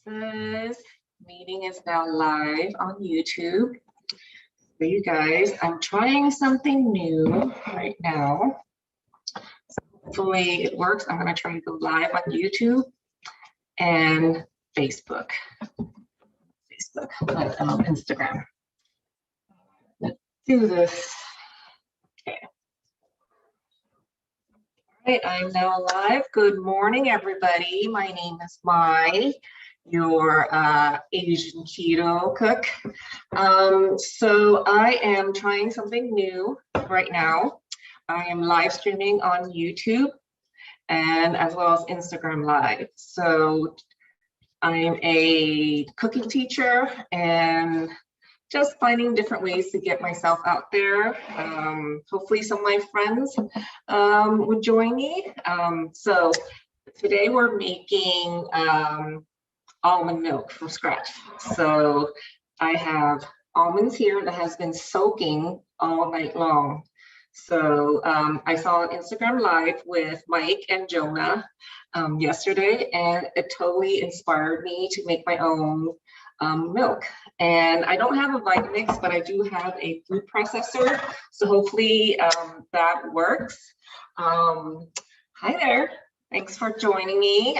Says meeting is now live on YouTube. So you guys, I'm trying something new right now. So hopefully it works. I'm going to try to go live on YouTube and Facebook, but Instagram. Let's do this. Okay. All right, I'm now live. Good morning, everybody. My name is Mai, your Asian keto cook. So I am trying something new right now. I am live streaming on YouTube and as well as Instagram Live. So I'm a cooking teacher and just finding different ways to get myself out there. Hopefully some of my friends would join me. So today we're making almond milk from scratch. So I have almonds here that has been soaking all night long. So I saw an Instagram Live with Mike and Jonah yesterday, and it totally inspired me to make my own milk. And I don't have a Vitamix, but I do have a food processor. So hopefully that works. Hi there, thanks for joining me.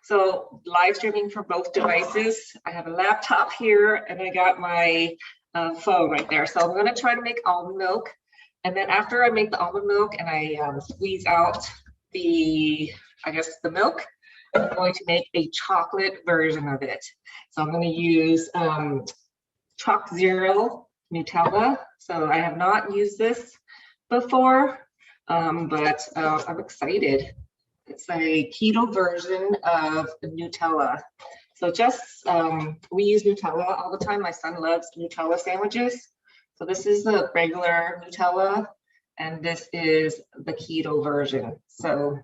So live streaming for both devices. I have a laptop here and I got my phone right there. So I'm gonna try to make almond milk. And then after I make the almond milk and I squeeze out the milk, I'm going to make a chocolate version of it. So I'm going to use Choc Zero Nutella. So I have not used this before, but I'm excited. It's a keto version of Nutella. So just, we use Nutella all the time. My son loves Nutella sandwiches. So this is the regular Nutella, and this is the keto version. So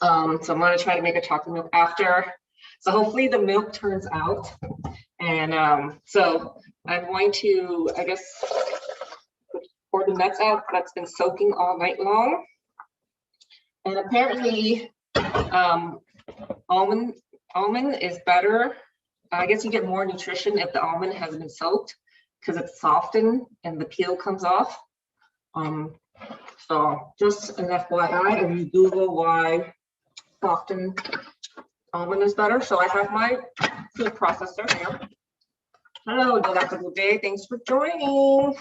I'm going to try to make a chocolate milk after. So hopefully the milk turns out. And so I'm going to, pour the nuts out. That's been soaking all night long. And apparently almond is better. I guess you get more nutrition if the almond has been soaked because it's softened and the peel comes off. So just an FYI, if you Google why softened almond is better. So I have my food processor here. Hello, Dr. Boudet, thanks for joining.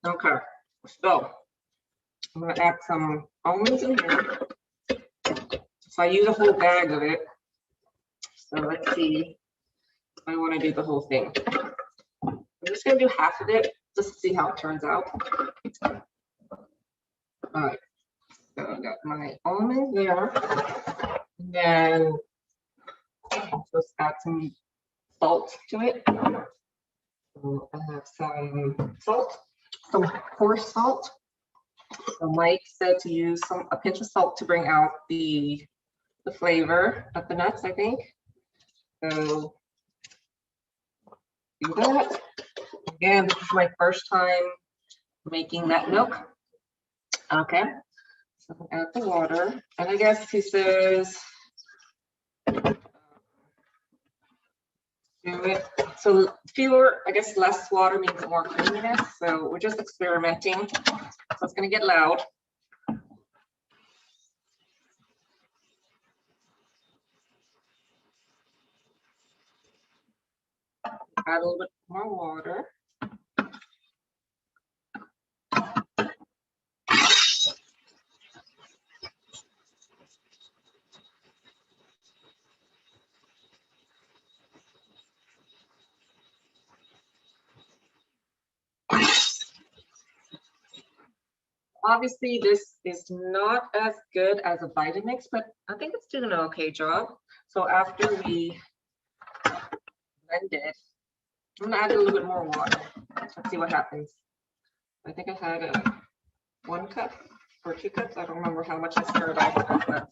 Okay, so I'm gonna add some almonds in here. So I use a whole bag of it. So let's see if I wanna do the whole thing. I'm just gonna do half of it just to see how it turns out. All right, so I got my almond there. And then just add some salt to it. So I have some salt, some coarse salt. So Mike said to use a pinch of salt to bring out the flavor of the nuts, I think. So do that. Again, this is my first time making that milk. Okay, so add the water. And I guess he says, do it. So fewer, less water means more creaminess. So we're just experimenting. So it's gonna get loud. Add a little bit more water. Obviously, this is not as good as a Vitamix, but I think it's doing an okay job. So after we blend it, I'm gonna add a little bit more water. Let's see what happens. I think I had 1 cup or 2 cups. I don't remember how much I stirred off. But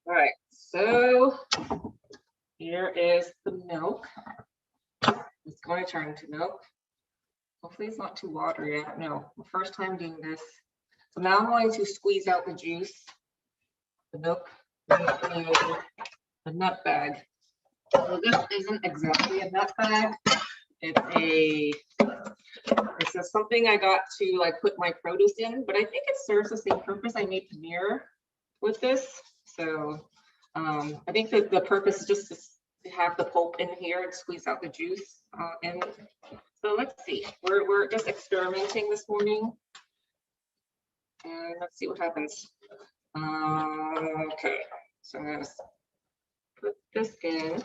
all right, so here is the milk. It's going to turn into milk. Hopefully it's not too watery. I don't know. My first time doing this. So now I'm going to squeeze out the juice, the milk, the nut bag. So this isn't exactly a nut bag. It's just something I got to like put my produce in, but I think it serves the same purpose. I made the mirror with this. So I think that the purpose is just to have the pulp in here and squeeze out the juice. And so let's see, we're just experimenting this morning. And let's see what happens. Okay, so I'm gonna put this in.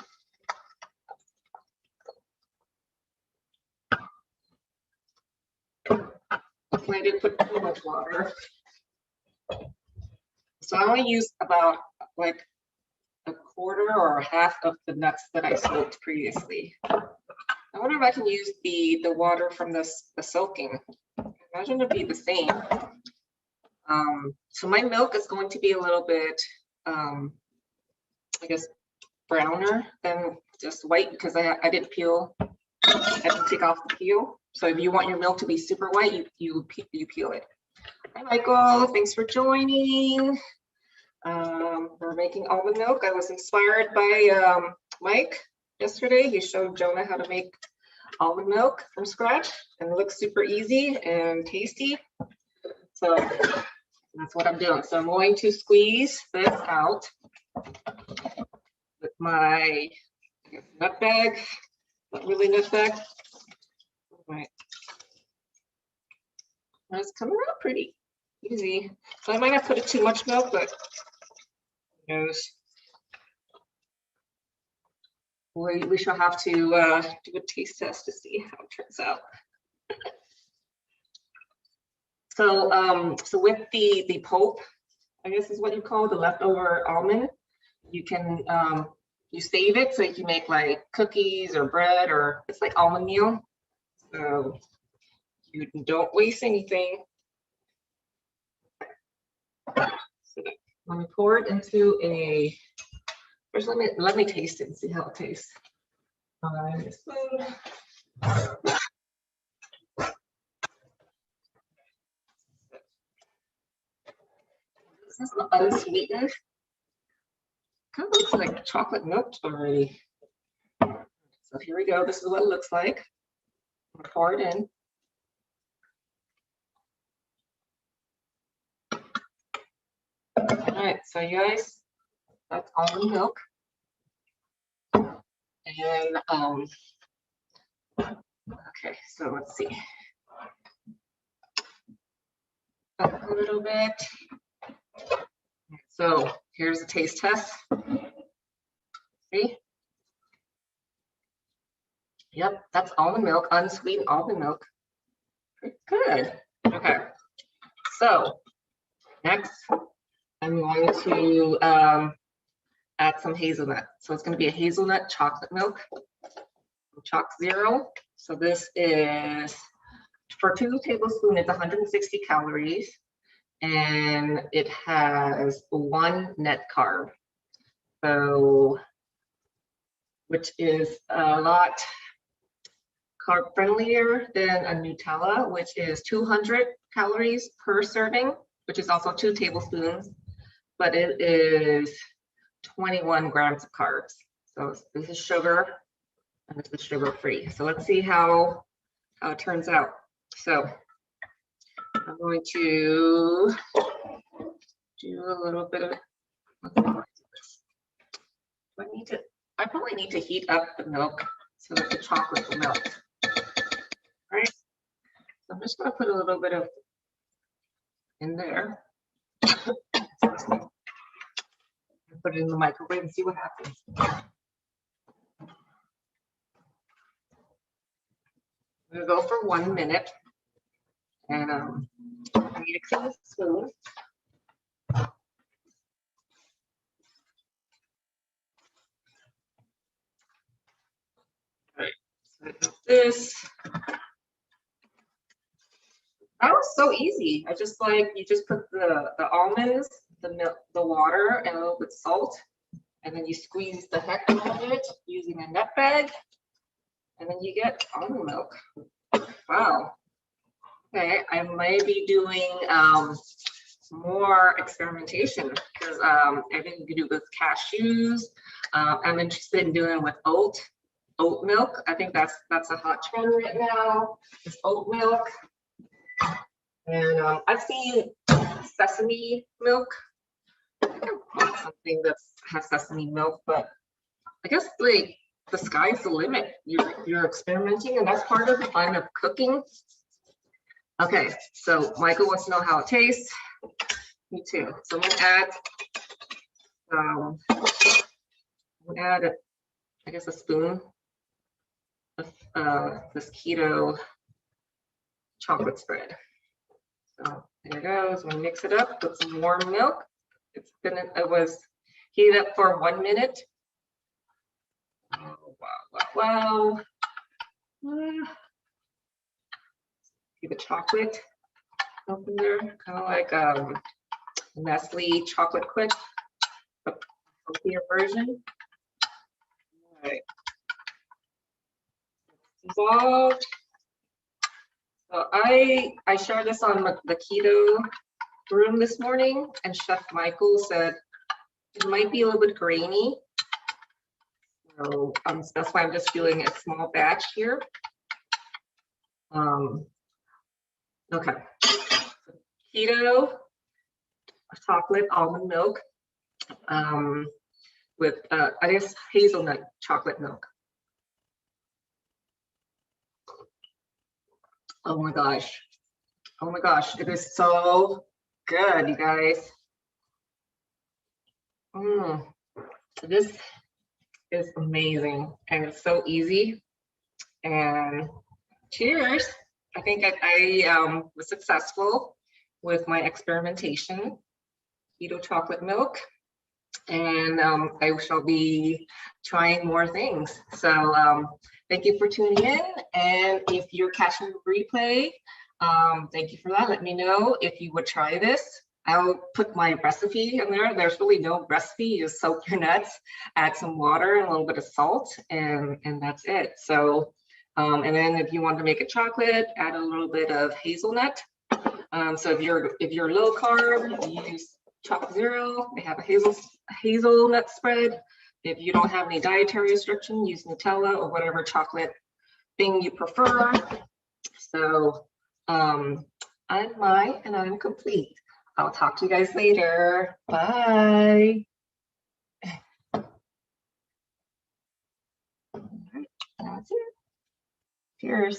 I didn't put too much water. So I only used about like a quarter or a half of the nuts that I soaked previously. I wonder if I can use the water from the soaking. Imagine it'd be the same. So my milk is going to be a little bit, I guess, browner than just white because I didn't peel. I didn't take off the peel. So if you want your milk to be super white, you peel it. Hi, Michael. Thanks for joining. We're making almond milk. I was inspired by Mike yesterday. He showed Jonah how to make almond milk from scratch, and it looks super easy and tasty. So that's what I'm doing. So I'm going to squeeze this out with my nut bag. Not really nut bag. All right. And it's coming out pretty easy. So I might not put it too much milk, but who knows? We shall have to do a taste test to see how it turns out. So with the pulp, I guess is what you call the leftover almond, you can you save it so you can make like cookies or bread, or it's like almond meal. So you don't waste anything. So let me pour it into a. First, let me taste it and see how it tastes. Spoon. This is unsweetened. Kind of looks like chocolate milk already. So here we go. This is what it looks like. I'm gonna pour it in. All right, so you guys, that's almond milk. And okay, so let's see. Up a little bit. So here's a taste test. See? Yep, that's almond milk, unsweetened almond milk. Pretty good. Okay, so next I'm going to add some hazelnut. So it's going to be a hazelnut chocolate milk, Choc Zero. So this is, for 2 tablespoons, it's 160 calories, and it has 1 net carb. So, which is a lot carb friendlier than a Nutella, which is 200 calories per serving, which is also 2 tablespoons, but it is 21 grams of carbs. So this is sugar, and this is sugar free. So let's see how it turns out. So I'm going to do a little bit of, I probably need to heat up the milk so that the chocolate will melt. All right, so I'm just going to put a little bit of in there. Put it in the microwave and see what happens. I'm going to go for 1 minute, and I need a clean spoon. Right, so this. That was so easy. I just you just put the almonds, the milk, the water, and a little bit of salt, and then you squeeze the heck out of it using a nut bag, and then you get almond milk. Wow. Okay, I might be doing more experimentation because I think you can do with cashews. I'm interested in doing with oat milk. I think that's a hot trend right now. Is oat milk, and I've seen sesame milk. I think I want something that has sesame milk, but I guess like the sky's the limit. You're experimenting, and that's part of the fun of cooking. Okay, so Michael wants to know how it tastes. Me too. So I'm gonna add I guess a spoon of this keto chocolate spread. So there it goes. We'll mix it up with some warm milk. It was heated up for 1 minute. Oh, wow. See the chocolate up in there, kind of like Nestle chocolate quick, a healthier version. All right. Dissolved. So I shared this on the keto room this morning, and Chef Michael said it might be a little bit grainy. So that's why I'm just doing a small batch here. Okay. Keto chocolate almond milk with I guess hazelnut chocolate milk. Oh my gosh. Oh my gosh, it is so good, you guys. This is amazing, and it's so easy. And cheers. I think I was successful with my experimentation, keto chocolate milk, and I shall be trying more things. So thank you for tuning in, and if you're catching the replay, thank you for that. Let me know if you would try this. I'll put my recipe in there. There's really no recipe. You just soak your nuts, add some water and a little bit of salt, and that's it. So, and then if you want to make a chocolate, add a little bit of hazelnut. So if you're low carb, you use Chocolate Zero. They have a hazelnut spread. If you don't have any dietary restriction, use Nutella or whatever chocolate thing you prefer. So I'm Mai, and I'm complete. I'll talk to you guys later. Bye. All right, that's it. Cheers.